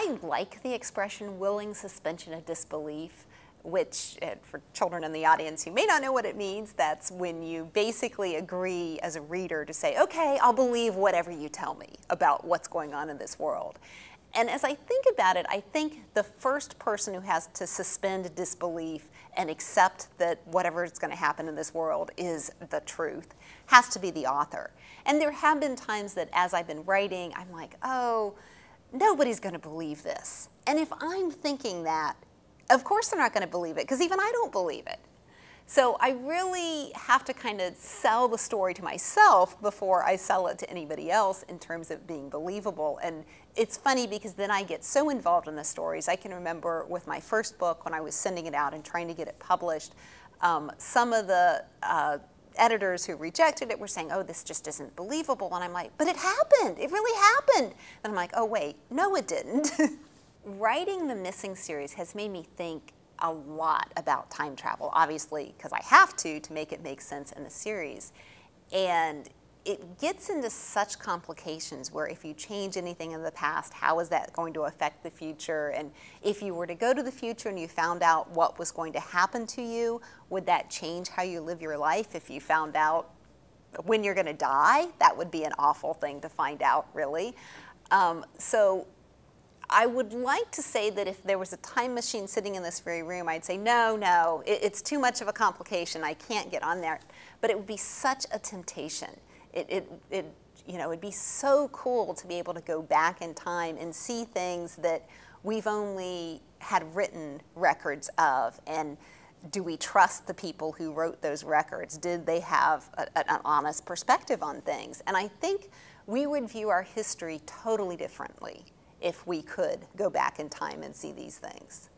I like the expression willing suspension of disbelief, which for children in the audience who may not know what it means, that's when you basically agree as a reader to say, okay, I'll believe whatever you tell me about what's going on in this world. And as I think about it, I think the first person who has to suspend disbelief and accept that whatever is going to happen in this world is the truth has to be the author. And there have been times that as I've been writing, I'm like, oh, nobody's going to believe this. And if I'm thinking that, of course they're not going to believe it, because even I don't believe it. So I really have to kind of sell the story to myself before I sell it to anybody else in terms of being believable. And it's funny because then I get so involved in the stories. I can remember with my first book when I was sending it out and trying to get it published, some of the editors who rejected it were saying, oh, this just isn't believable. And I'm like, but it happened. It really happened. And I'm like, oh, wait, no, it didn't. Writing the Missing series has made me think a lot about time travel, obviously, because I have to make it make sense in the series. And it gets into such complications where if you change anything in the past, how is that going to affect the future? And if you were to go to the future and you found out what was going to happen to you, would that change how you live your life? If you found out when you're going to die, that would be an awful thing to find out, really. So I would like to say that if there was a time machine sitting in this very room, I'd say, no, it's too much of a complication. I can't get on there. But it would be such a temptation. It'd be so cool to be able to go back in time and see things that we've only had written records of. And do we trust the people who wrote those records? Did they have an honest perspective on things? And I think we would view our history totally differently if we could go back in time and see these things.